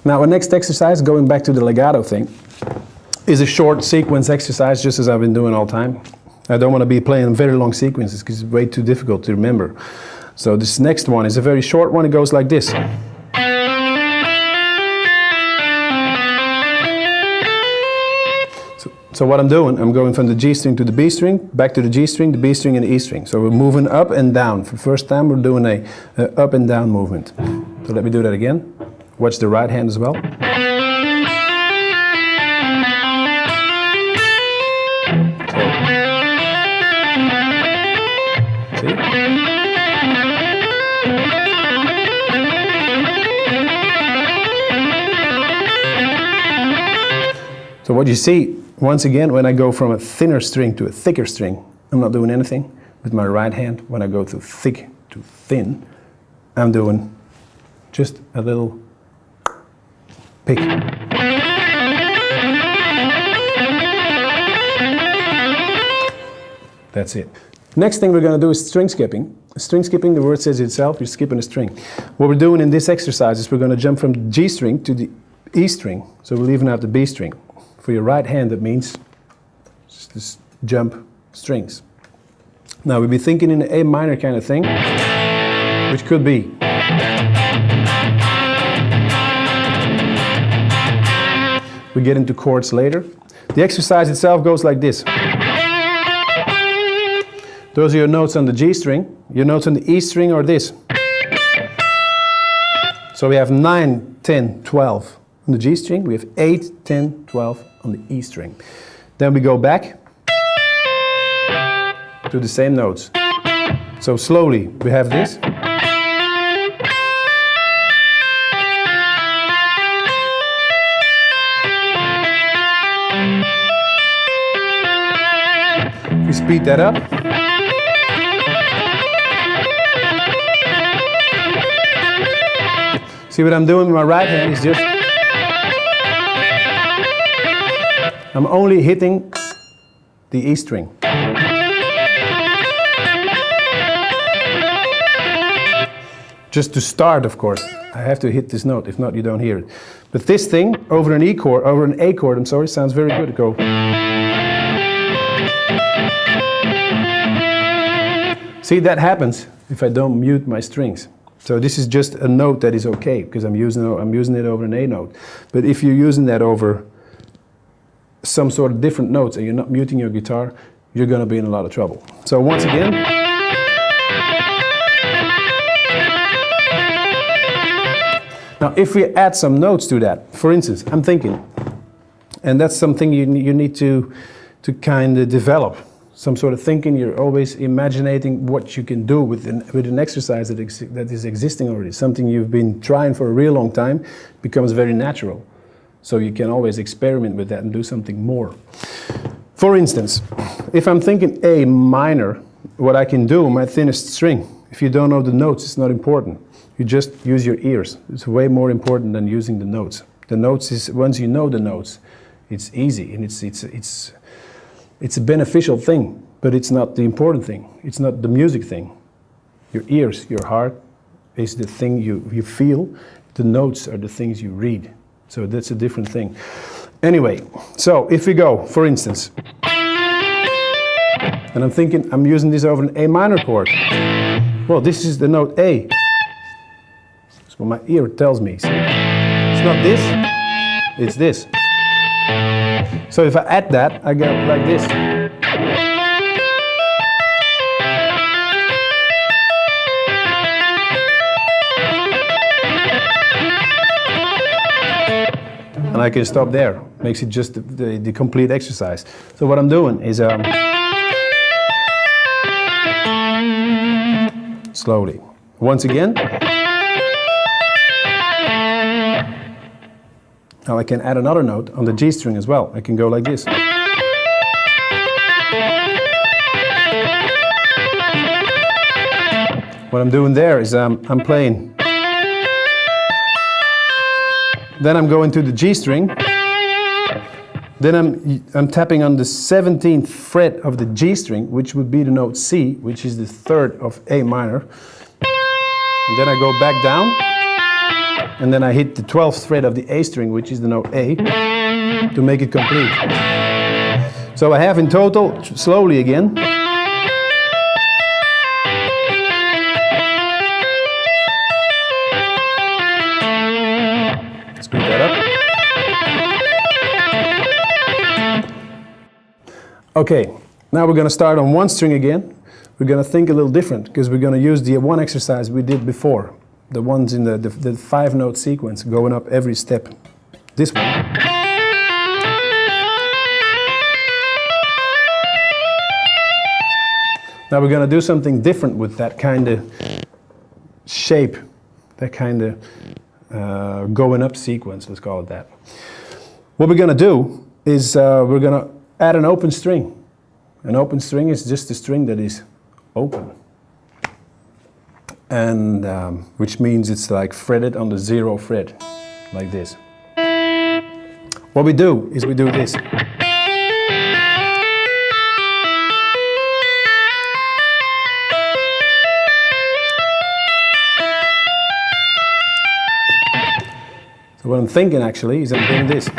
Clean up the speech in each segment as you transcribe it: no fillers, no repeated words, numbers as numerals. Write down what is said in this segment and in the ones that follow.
Now, our next exercise, going back to the legato thing, is a short sequence exercise, just as I've been doing all the time. I don't want to be playing very long sequences because it's way too difficult to remember. So this next one is a very short one. It goes like this. So what I'm doing, I'm going from the G string to the B string, back to the G string, the B string and the E string. So we're moving up and down. For the first time, we're doing a up and down movement. So let me do that again. Watch the right hand as well. So what you see, once again, when I go from a thinner string to a thicker string, I'm not doing anything with my right hand. When I go to thick to thin, I'm doing just a little pick. That's it. Next thing we're going to do is string skipping. String skipping, the word says itself, you're skipping a string. What we're doing in this exercise is we're going to jump from the G string to the E string. So we're leaving out the B string. For your right hand, that means just jump strings. Now we'll be thinking in an A minor kind of thing, which could be we get into chords later. The exercise itself goes like this. Those are your notes on the G string. Your notes on the E string are this. So we have 9, 10, 12 on the G string. We have 8, 10, 12 on the E string. Then we go back to the same notes. So slowly we have this. If we speed that up, see what I'm doing with my right hand is just I'm only hitting the E string. Just to start, of course, I have to hit this note. If not, you don't hear it. But this thing over an E chord, over an A chord, I'm sorry, sounds very good. Go. See, that happens if I don't mute my strings. So this is just a note that is okay because I'm using it over an A note. But if you're using that over some sort of different notes and you're not muting your guitar, you're going to be in a lot of trouble. So once again, now if we add some notes to that, for instance, I'm thinking, and that's something you need to kind of develop, some sort of thinking. You're always imagining what you can do with an exercise that is existing already, something you've been trying for a real long time, becomes very natural. So you can always experiment with that and do something more. For instance, if I'm thinking A minor, what I can do, my thinnest string, if you don't know the notes, it's not important. You just use your ears. It's way more important than using the notes. The notes is, once you know the notes, it's easy and it's a beneficial thing, but it's not the important thing. It's not the music thing. Your ears, your heart is the thing you feel. The notes are the things you read. So that's a different thing. Anyway, so if we go, for instance, and I'm thinking I'm using this over an A minor chord. Well, this is the note A. That's what my ear tells me. See? It's not this, it's this. So if I add that, I get like this. And I can stop there. Makes it just the complete exercise. So what I'm doing is slowly. Once again. Now I can add another note on the G string as well. I can go like this. What I'm doing there is I'm playing. Then I'm going to the G string. Then I'm tapping on the 17th fret of the G string, which would be the note C, which is the third of A minor. And then I go back down. and then I hit the 12th fret of the A string, which is the note A, to make it complete. So I have in total, slowly again, speed that up. Okay, now we're going to start on one string again. We're going to think a little different because we're going to use the one exercise we did before. The ones in the 5-note sequence going up every step. This one. Now we're going to do something different with that kind of shape, that kind of going up sequence, let's call it that. What we're going to do is we're going to add an open string. An open string is just a string that is open. And which means it's like fretted on the 0 fret, like this. What we do is we do this. So what I'm thinking actually is I'm doing this.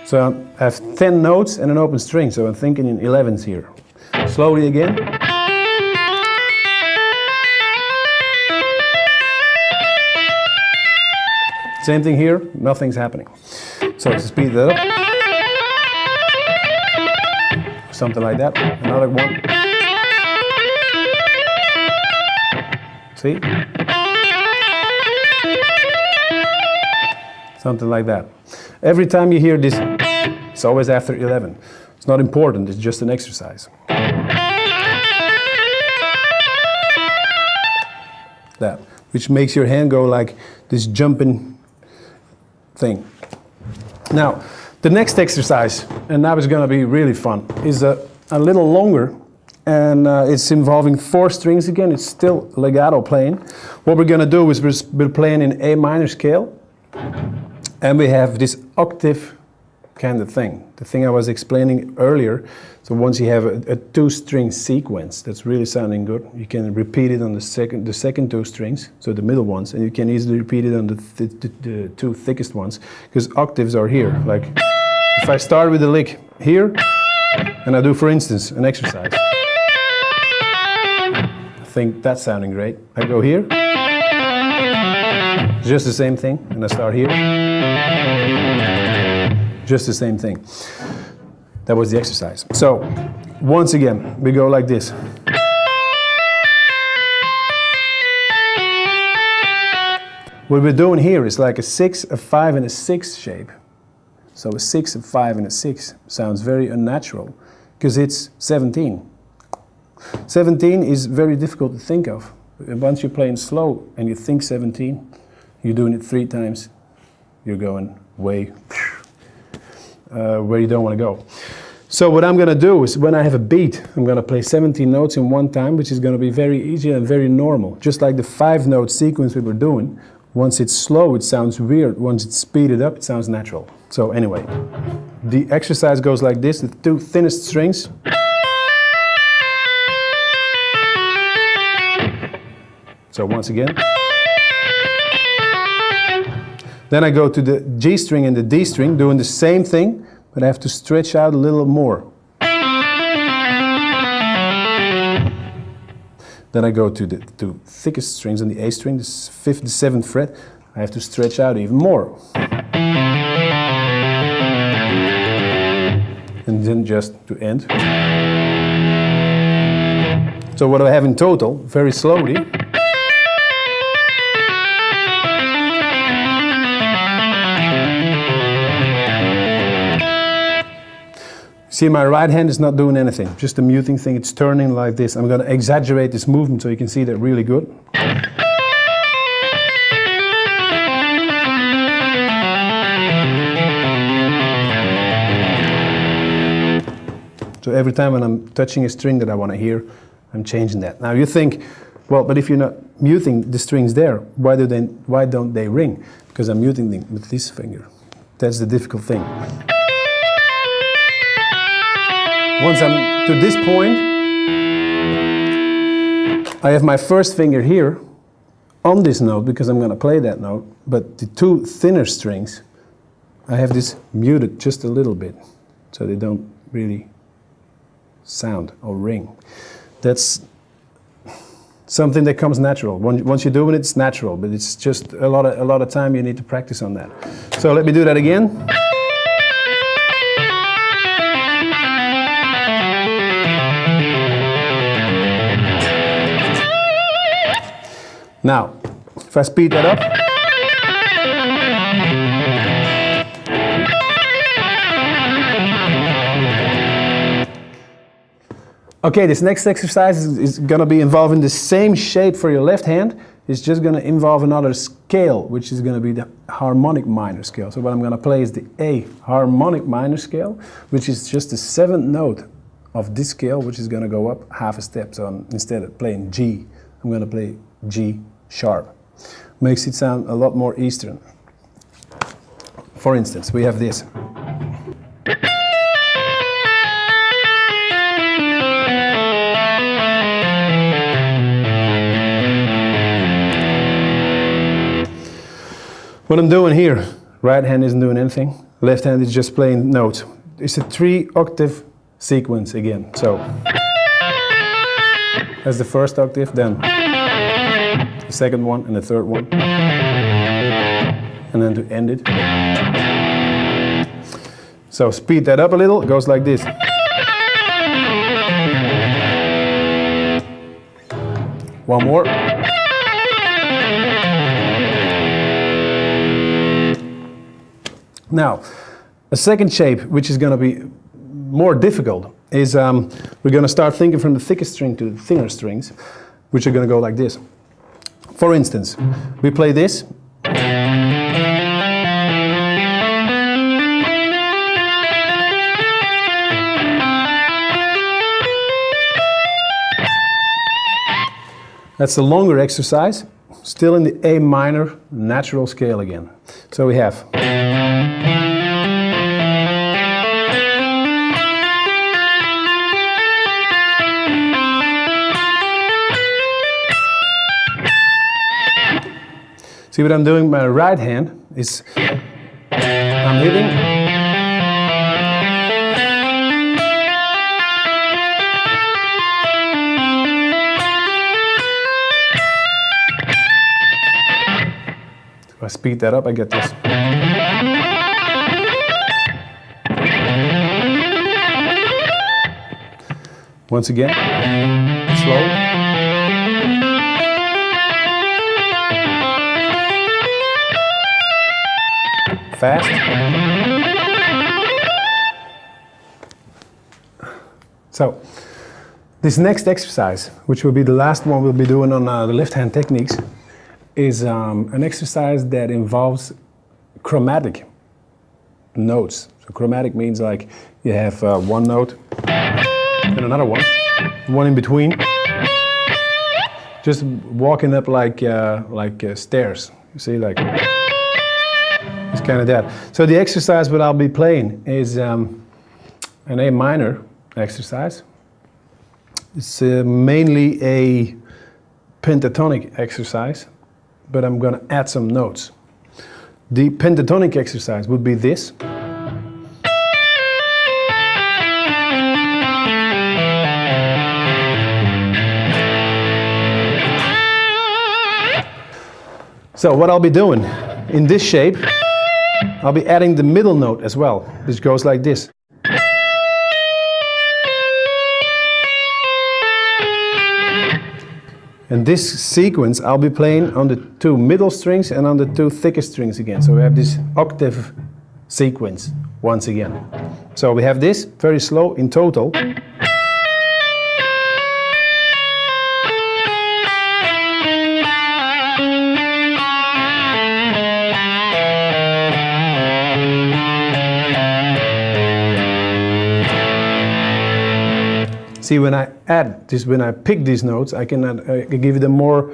So I have 10 notes and an open string, so I'm thinking in 11s here. Slowly again. Same thing here, nothing's happening. So to speed that up. Something like that, another one. See? Something like that. Every time you hear this, it's always after 11. It's not important, it's just an exercise. That, which makes your hand go like this jumping thing. Now, the next exercise, and now it's going to be really fun, is a little longer, and it's involving 4 strings again. It's still legato playing. What we're going to do is we're playing in A minor scale, and we have this octave kind of thing. The thing I was explaining earlier. So once you have a 2-string sequence that's really sounding good, you can repeat it on the second 2 strings, so the middle ones, and you can easily repeat it on the 2 thickest ones, because octaves are here. Like if I start with a lick here, and I do, for instance, an exercise. I think that's sounding great. I go here, just the same thing, and I start here. Just the same thing. That was the exercise. So, once again, we go like this. What we're doing here is like a 6, a 5, and a 6 shape. So a 6, a 5, and a 6 sounds very unnatural because it's 17. 17 is very difficult to think of. Once you're playing slow and you think 17, you're doing it 3 times, you're going way where you don't want to go. So what I'm going to do is when I have a beat, I'm going to play 17 notes in one time, which is going to be very easy and very normal. Just like the 5-note sequence we were doing. Once it's slow, it sounds weird. Once it's speeded up, it sounds natural. So anyway, the exercise goes like this, the 2 thinnest strings. So once again. Then I go to the G string and the D string, doing the same thing, but I have to stretch out a little more. Then I go to the 2 thickest strings on the A string, the 5th, the 7th fret. I have to stretch out even more. And then just to end. So what do I have in total, very slowly. See, my right hand is not doing anything, just a muting thing, it's turning like this. I'm going to exaggerate this movement so you can see that really good. So every time when I'm touching a string that I want to hear, I'm changing that. Now you think, well, but if you're not muting the strings there, why don't they ring? Because I'm muting them with this finger. That's the difficult thing. Once I'm to this point, I have my first finger here on this note because I'm going to play that note, but the two thinner strings, I have this muted just a little bit, so they don't really sound or ring. That's something that comes natural. Once you're doing it, it's natural, but it's just a lot of time you need to practice on that. So let me do that again. Now, if I speed that up, okay, this next exercise is going to be involving the same shape for your left hand. It's just going to involve another scale, which is going to be the harmonic minor scale. So what I'm going to play is the A harmonic minor scale, which is just the seventh note of this scale, which is going to go up half a step. So instead of playing G, I'm going to play G sharp. Makes it sound a lot more Eastern. For instance, we have this. What I'm doing here, right hand isn't doing anything, left hand is just playing notes. It's a 3-octave sequence again. So that's the first octave, then the second one and the third one, and then to end it. So speed that up a little, it goes like this. One more. Now, a second shape, which is going to be more difficult, is we're going to start thinking from the thickest string to the thinner strings, which are going to go like this. For instance, we play this. That's a longer exercise, still in the A minor natural scale again. So we have. See what I'm doing with my right hand is I'm hitting. If I speed that up, I get this. Once again, slow. Fast. So, this next exercise, which will be the last one we'll be doing on the left hand techniques, is an exercise that involves chromatic notes. So chromatic means like you have one note and another one in between. Just walking up like stairs. You see, like. It's kind of that. So the exercise what I'll be playing is an A minor exercise. It's mainly a pentatonic exercise, but I'm going to add some notes. The pentatonic exercise would be this. So what I'll be doing in this shape, I'll be adding the middle note as well, which goes like this. And this sequence I'll be playing on the two middle strings and on the two thickest strings again. So we have this octave sequence once again. So we have this very slow in total. See, when I add this, when I pick these notes, I can give them more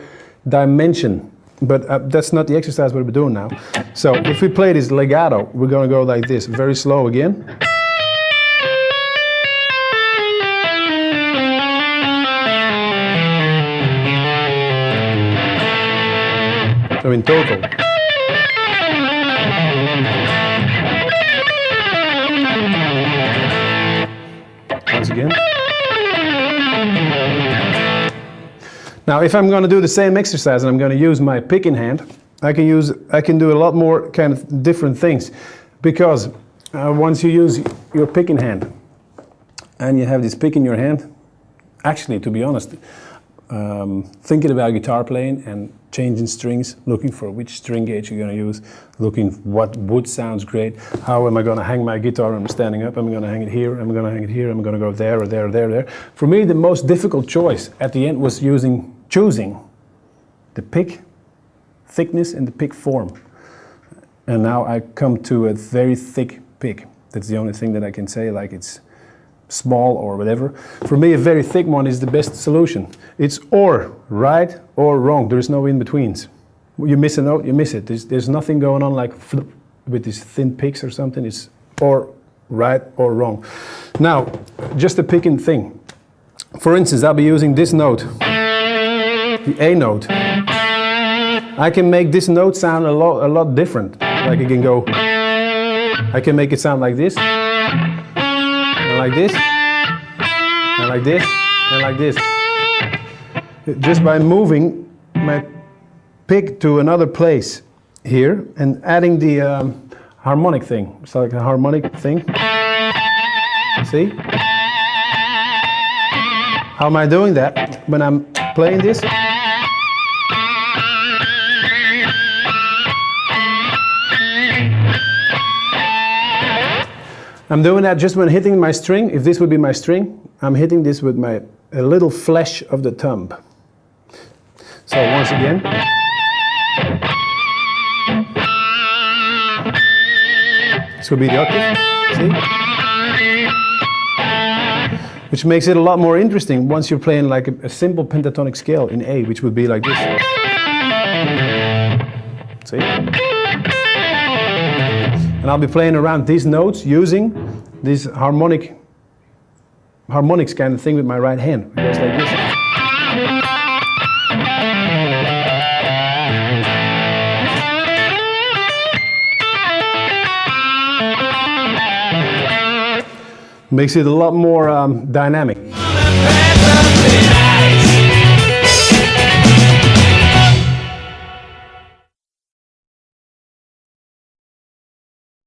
dimension. But that's not the exercise what we're doing now. So if we play this legato, we're going to go like this, very slow again. So in total. Once again. Now if I'm going to do the same exercise and I'm going to use my picking hand, I can do a lot more kind of different things, because once you use your picking hand and you have this pick in your hand, actually, to be honest, thinking about guitar playing and changing strings, looking for which string gauge you're going to use, looking what wood sounds great, how am I going to hang my guitar when I'm standing up, am I going to hang it here, am I going to hang it here, am I going to go there or there or there or there. For me, the most difficult choice at the end was choosing the pick thickness and the pick form. And now I come to a very thick pick. That's the only thing that I can say, like it's small or whatever. For me, a very thick one is the best solution. It's or right or wrong. There is no in-betweens. You miss a note, you miss it. There's nothing going on like with these thin picks or something. It's or right or wrong. Now, just a picking thing. For instance, I'll be using this note, the A note. I can make this note sound a lot different. Like I can make it sound like this, and like this, and like this, and like this. Just by moving my pick to another place here and adding the harmonic thing. It's like a harmonic thing. See? How am I doing that when I'm playing this? I'm doing that just when hitting my string. If this would be my string, I'm hitting this with a little flesh of the thumb. So once again. This would be the octave, see? Which makes it a lot more interesting once you're playing like a simple pentatonic scale in A, which would be like this. See? And I'll be playing around these notes using this harmonics kind of thing with my right hand. It goes like this. Makes it a lot more dynamic.